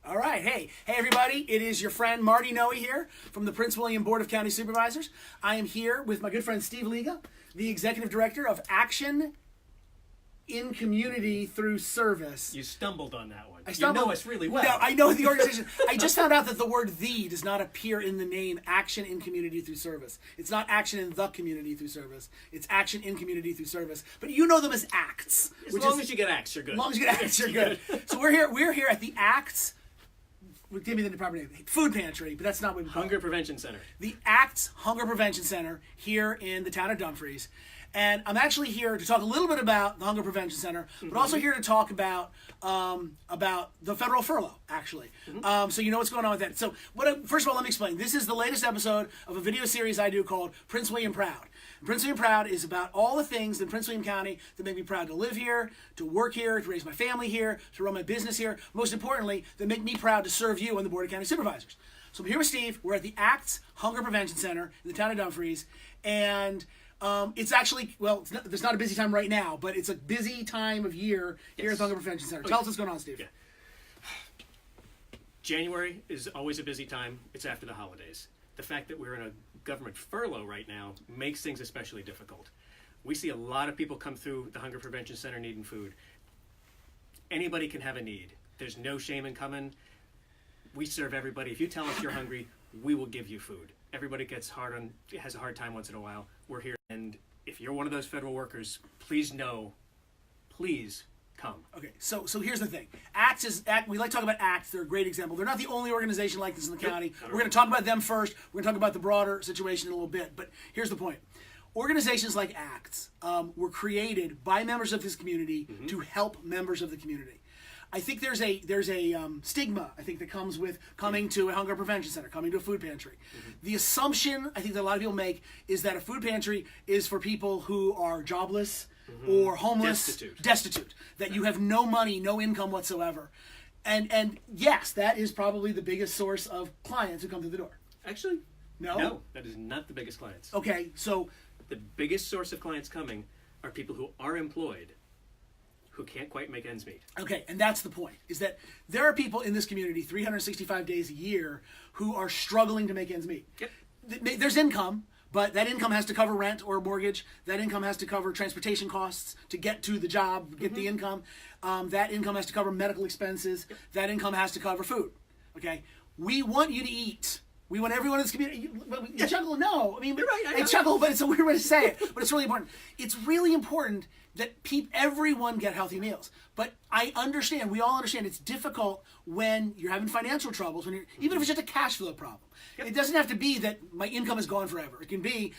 All right. Hey everybody. It is your friend Marty Noe here from the Prince William Board of County Supervisors. I am here with my good friend Steve Liga, the Executive Director of Action in Community Through Service. You stumbled on that one. I stumbled. You know us really well. No, I know the organization. I just found out that the word "the" does not appear in the name Action in Community Through Service. It's not Action in the Community Through Service. It's Action in Community Through Service. But you know them as ACTS. As long as you get ACTS, you're good. As long as you get ACTS, you're good. So we're here at the ACTS. Give me the proper name. Food Pantry, but that's not what we call it. Hunger Prevention Center. The ACTS Hunger Prevention Center here in the town of Dumfries. And I'm actually here to talk a little bit about the Hunger Prevention Center, but also here to talk about the federal furlough, actually. So you know what's going on with that. So first of all, let me explain. This is the latest episode of a video series I do called Prince William Proud. And Prince William Proud is about all the things in Prince William County that make me proud to live here, to work here, to raise my family here, to run my business here. Most importantly, that make me proud to serve you on the Board of County Supervisors. So I'm here with Steve. We're at the ACTS Hunger Prevention Center in the town of Dumfries. And it's actually, there's not a busy time right now, but it's a busy time of year here at the Hunger Prevention Center. Tell us what's going on, Steve. Yeah. January is always a busy time. It's after the holidays. The fact that we're in a government furlough right now makes things especially difficult. We see a lot of people come through the Hunger Prevention Center needing food. Anybody can have a need. There's no shame in coming. We serve everybody. If you tell us you're hungry, we will give you food. Everybody has a hard time once in a while. We're here. And if you're one of those federal workers, please come. Okay, so here's the thing. We like to talk about ACTS. They're a great example. They're not the only organization like this in the county. We're going to talk about them first. We're going to talk about the broader situation in a little bit. But here's the point. Organizations like ACTS were created by members of this community to help members of the community. I think there's a stigma, I think, that comes with coming to a hunger prevention center, coming to a food pantry. The assumption, I think, that a lot of people make is that a food pantry is for people who are jobless or homeless, destitute, that you have no money, no income whatsoever. And yes, that is probably the biggest source of clients who come through the door. Actually, no? No, that is not the biggest clients. Okay, so the biggest source of clients coming are people who are employed who can't quite make ends meet. Okay, and that's the point, is that there are people in this community 365 days a year who are struggling to make ends meet. Yep. There's income, but that income has to cover rent or mortgage. That income has to cover transportation costs to get to the job, get the income. That income has to cover medical expenses. Yep. That income has to cover food. Okay? We want you to eat. We want everyone in this community. You chuckle, no. I mean, you're right. I chuckle, but it's a weird way to say it. But it's really important. It's really important that everyone get healthy meals. But I understand, we all understand, it's difficult when you're having financial troubles, even if it's just a cash flow problem. Yep. It doesn't have to be that my income is gone forever. It can be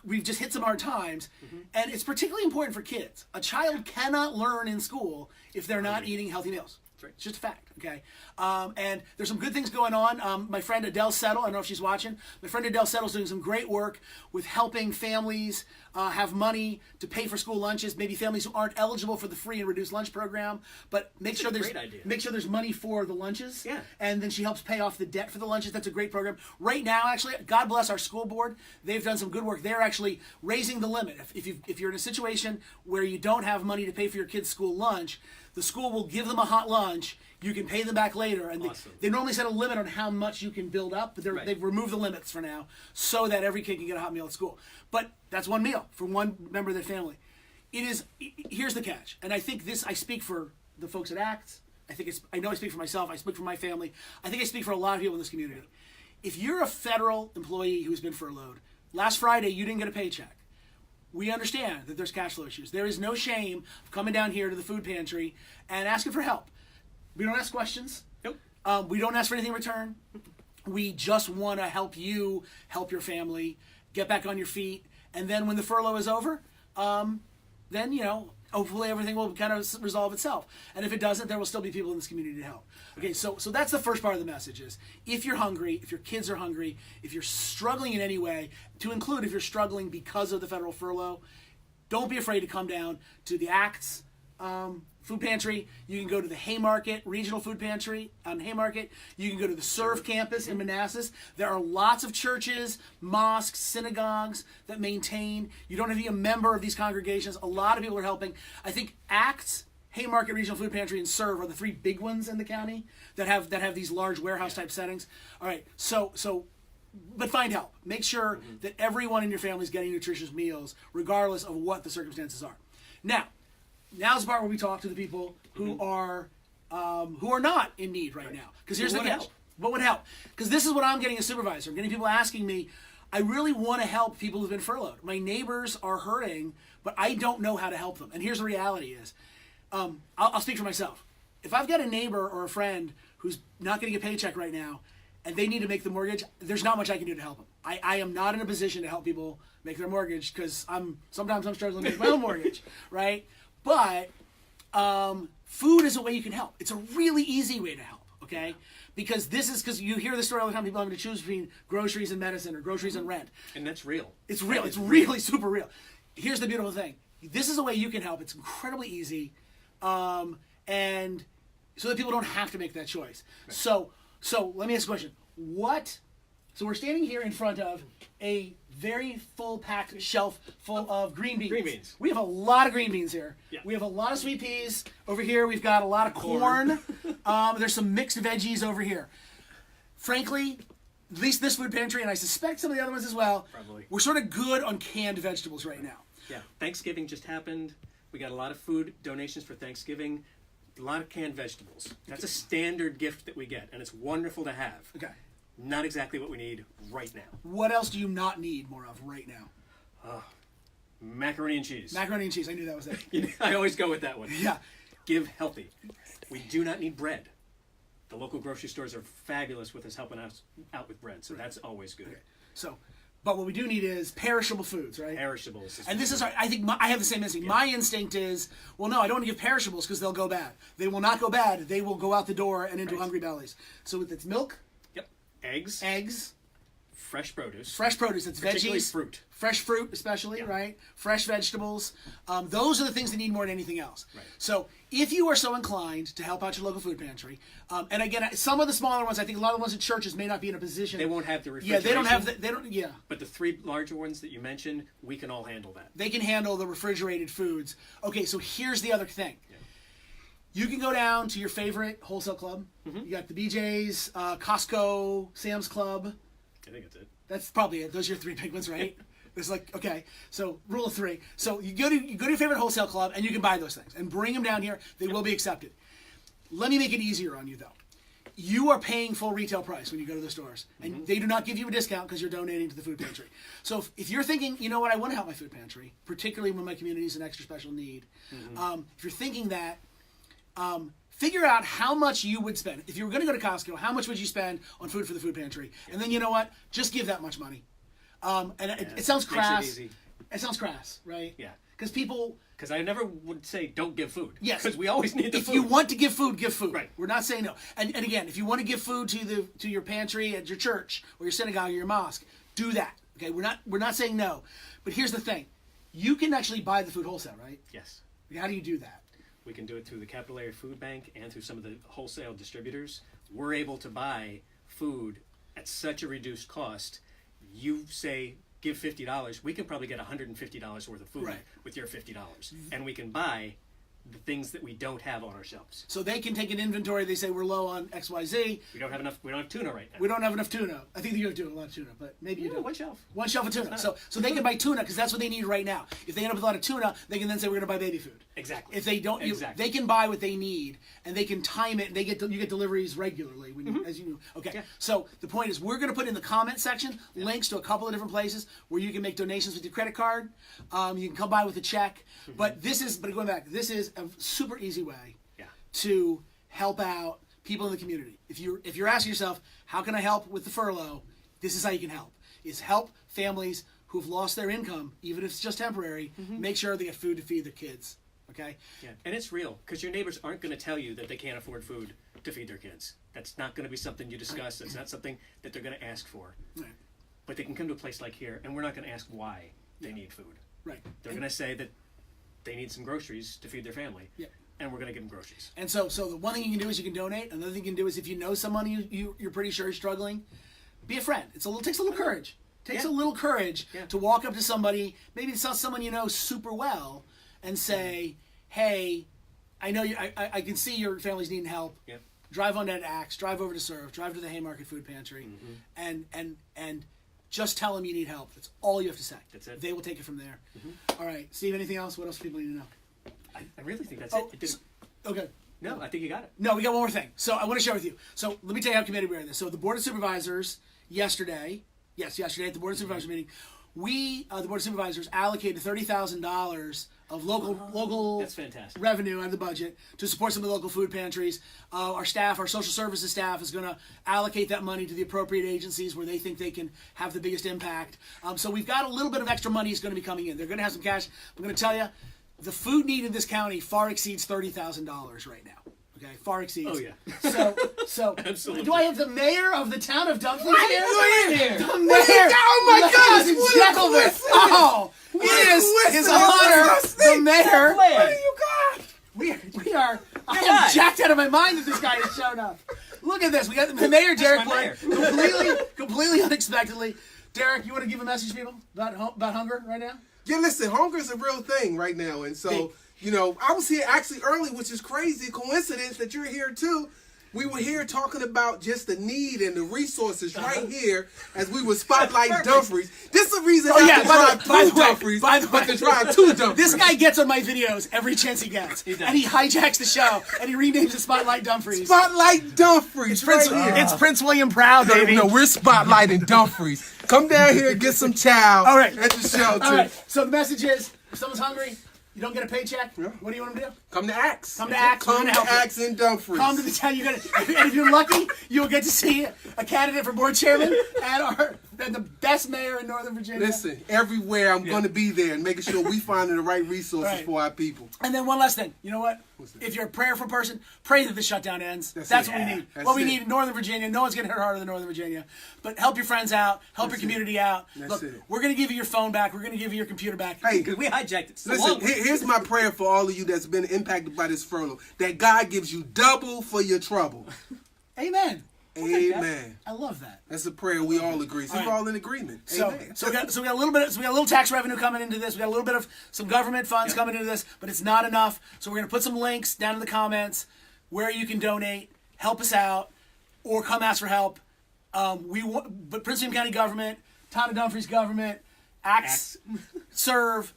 we've just hit some hard times, and it's particularly important for kids. A child cannot learn in school if they're not eating healthy meals. Right. It's just a fact, okay? And there's some good things going on. My friend Adele Settle, I don't know if she's watching, my friend Adele Settle's doing some great work with helping families have money to pay for school lunches, maybe families who aren't eligible for the free and reduced lunch program, but make sure there's money for the lunches. Yeah. And then she helps pay off the debt for the lunches. That's a great program. Right now, actually, God bless our school board. They've done some good work. They're actually raising the limit. If you're in a situation where you don't have money to pay for your kid's school lunch, the school will give them a hot lunch. You can pay them back later. And awesome. they normally set a limit on how much you can build up, but they've removed the limits for now so that every kid can get a hot meal at school. But that's one meal for one member of their family. Here's the catch. And I think I speak for the folks at ACTS. I know I speak for myself. I speak for my family. I think I speak for a lot of people in this community. If you're a federal employee who's been furloughed, last Friday you didn't get a paycheck. We understand that there's cash flow issues. There is no shame of coming down here to the food pantry and asking for help. We don't ask questions. Nope. We don't ask for anything in return. We just want to help you help your family, get back on your feet, and then when the furlough is over, then, hopefully everything will kind of resolve itself. And if it doesn't, there will still be people in this community to help. Okay, so that's the first part of the message is, if you're hungry, if your kids are hungry, if you're struggling in any way, to include if you're struggling because of the federal furlough, don't be afraid to come down to the ACTS food pantry. You can go to the Haymarket Regional Food Pantry on Haymarket. You can go to the Serve campus in Manassas. There are lots of churches, mosques, synagogues that maintain. You don't have to be a member of these congregations. A lot of people are helping. I think ACTS Haymarket Regional Food Pantry, and Serve are the three big ones in the county that have these large warehouse type settings. All right, but find help. Make sure that everyone in your family is getting nutritious meals, regardless of what the circumstances are. Now's the part where we talk to the people who are not in need right now. Because here's the catch. What would help? Because this is what I'm getting as supervisor. I'm getting people asking me, I really want to help people who've been furloughed. My neighbors are hurting, but I don't know how to help them. And here's the reality is, I'll speak for myself. If I've got a neighbor or a friend who's not getting a paycheck right now, and they need to make the mortgage, there's not much I can do to help them. I am not in a position to help people make their mortgage because sometimes I'm struggling to make my own mortgage, right? But food is a way you can help. It's a really easy way to help, okay? Because you hear the story all the time, people having to choose between groceries and medicine or groceries and rent. And that's real. It's real. It's really super real. Here's the beautiful thing. This is a way you can help. It's incredibly easy. And so that people don't have to make that choice. Right. So let me ask a question. So we're standing here in front of a very full packed shelf full of green beans. Green beans. We have a lot of green beans here. Yeah. We have a lot of sweet peas over here. We've got a lot of corn. There's some mixed veggies over here. Frankly, at least this food pantry, and I suspect some of the other ones as well, probably, we're sort of good on canned vegetables right now. Yeah. Thanksgiving just happened. We got a lot of food donations for Thanksgiving. A lot of canned vegetables. That's a standard gift that we get, and it's wonderful to have. Okay. Not exactly what we need right now. What else do you not need more of right now? Macaroni and cheese. Macaroni and cheese. I knew that was it. I always go with that one. Yeah. Give healthy. We do not need bread. The local grocery stores are fabulous with us helping us out with bread, so that's always good. Okay. But what we do need is perishable foods, right? Perishables. And this is, I think, I have the same instinct. Yeah. My instinct is, well, no, I don't want to give perishables because they'll go bad. They will not go bad. They will go out the door and into hungry bellies. So it's milk. Yep. Eggs. Fresh produce. That's particularly veggies. Fruit. Fresh fruit, especially, right? Fresh vegetables. Those are the things they need more than anything else. Right. So if you are so inclined to help out your local food pantry, and again, some of the smaller ones, I think a lot of the ones in churches may not be in a position. They won't have the refrigeration. Yeah, they don't have they don't. Yeah. But the three larger ones that you mentioned, we can all handle that. They can handle the refrigerated foods. Okay, so here's the other thing. Yeah. You can go down to your favorite wholesale club. Mm-hmm. You got the BJ's, Costco, Sam's Club. I think that's it. That's probably it. Those are your three big ones, right? It's like, okay, so rule of three. So you go to your favorite wholesale club and you can buy those things and bring them down here. They will be accepted. Let me make it easier on you though. You are paying full retail price when you go to the stores, and they do not give you a discount because you're donating to the food pantry. So if you're thinking, you know what, I want to help my food pantry, particularly when my community is in extra special need. If you're thinking that, figure out how much you would spend. If you were going to go to Costco, how much would you spend on food for the food pantry? And then you know what? Just give that much money. It sounds crass. It sounds crass, right? Yeah. Because I never would say don't give food. Yes. Because we always need the food. If you want to give food, give food. Right. We're not saying no. And again, if you want to give food to your pantry at your church or your synagogue or your mosque, do that. Okay. We're not saying no. But here's the thing. You can actually buy the food wholesale, right? Yes. How do you do that? We can do it through the Capital Area Food Bank and through some of the wholesale distributors. We're able to buy food at such a reduced cost. You say, give $50, we can probably get $150 worth of food with your $50. And we can buy the things that we don't have on our shelves. So they can take an inventory. They say we're low on XYZ. We don't have tuna right now. We don't have enough tuna. I think you do a lot of tuna, but maybe you do. One shelf. One shelf of tuna. So they can buy tuna because that's what they need right now. If they end up with a lot of tuna, they can then say we're going to buy baby food. Exactly. If they don't, they can buy what they need and they can time it. And you get deliveries regularly when you, as you know. Okay. Yeah. So the point is, we're going to put in the comment section links to a couple of different places where you can make donations with your credit card. You can come by with a check. But going back, this is a super easy way to help out people in the community. If you're asking yourself, how can I help with the furlough? This is how you can help. Is help families who've lost their income, even if it's just temporary, make sure they get food to feed their kids. Okay? Yeah, and it's real, because your neighbors aren't going to tell you that they can't afford food to feed their kids. That's not going to be something you discuss. That's not something that they're going to ask for. Right. But they can come to a place like here, and we're not going to ask why they need food. Right. They're going to say that they need some groceries to feed their family. Yeah. And we're going to give them groceries. And so the one thing you can do is you can donate. Another thing you can do is if you know someone you're pretty sure is struggling, be a friend. Takes a little courage. Takes a little courage to walk up to somebody, maybe it's not someone you know super well, and say, hey, I know you. I can see your family's needing help. Yep. Drive on that Axe. Drive over to Serve. Drive to the Haymarket Food Pantry, and just tell them you need help. That's all you have to say. That's it. They will take it from there. All right, Steve. Anything else? What else do people need to know? I really think that's Oh, it. okay. No, I think you got it. No, we got one more thing. So I want to share with you. So let me tell you how committed we are to this. So the Board of Supervisors yesterday at the Board of Supervisors meeting, the Board of Supervisors allocated $30,000 of local That's fantastic. revenue out of the budget to support some of the local food pantries. Our staff, our social services staff, is going to allocate that money to the appropriate agencies where they think they can have the biggest impact. So we've got a little bit of extra money is going to be coming in. They're going to have some cash. I'm going to tell you, the food need in this county far exceeds $30,000 right now. Okay, far exceeds. Oh, yeah. So Absolutely. do I have the mayor of the town of Dumfries here? here? The mayor. Oh my gosh, Ladies and what a gentlemen. coincidence. Oh, it is his honor, the mayor. What do you got? We are. I'm guy. jacked out of my mind that this guy has shown up. Look at this. We got the mayor, Derek my Wood, completely unexpectedly. Derek, you want to give a message to people about hunger right now? Yeah, listen, hunger is a real thing right now. And so, you know, I was here actually early, which is crazy. Coincidence that you're here too. We were here talking about just the need and the resources right here as we were spotlighting Dumfries. This is the reason not to drive through Dumfries, but to drive to Dumfries. This guy gets on my videos every chance he gets. And he hijacks the show and he renames it Spotlight Dumfries. Spotlight Dumfries right here. It's Prince William Proud, baby. No, we're spotlighting Dumfries. Come down here and get some chow All right. at the shelter. All right. So the message is, if someone's hungry, you don't get a paycheck. Yeah. What do you want them to do? Come to Axe. Come to Axe. Come We're to gonna help you. Axe in Dumfries. Come to the town. And if you're lucky, you'll get to see a candidate for board chairman and the best mayor in Northern Virginia. Listen, everywhere I'm going to be there and making sure we find the right resources Right. for our people. And then one last thing. You know what? If you're a prayerful person, pray that the shutdown ends. That's it. what we need. That's What we it. need in Northern Virginia. No one's getting hurt harder than Northern Virginia. But help your friends out. Help your community out. That's Look, it. we're going to give you your phone back. We're going to give you your computer back. Hey, Because we hijacked it. So listen, long. here's my prayer for all of you that's been impacted by this furlough. That God gives you double for your trouble. Amen. Amen. I love that. That's a prayer we all agree. So All we're right. all in agreement. So, Amen. we got a little bit. So we got a little tax revenue coming into this. We got a little bit of some government funds coming into this, but it's not enough. So we're gonna put some links down in the comments where you can donate, help us out, or come ask for help. But Prince William County government, Town of Dumfries government, Axe, Serve,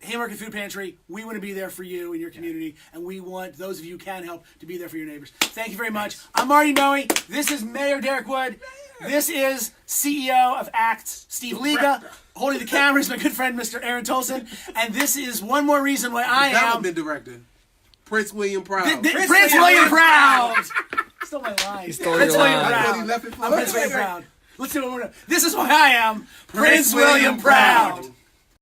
Haymarket Food Pantry, we want to be there for you and your community, and we want those of you who can help to be there for your neighbors. Thank you very much. I'm Marty Noe. This is Mayor Derek Wood. This is CEO of Axe, Steve Liga. Holding the camera is my good friend, Mr. Aaron Tolson. And this is one more reason why I am Development director, Prince William Proud. Prince William Proud. Stole my line. Prince William That's what he Proud. left it for. I'm Prince William Proud. Let's do it one more time. This is why I am Prince William Proud.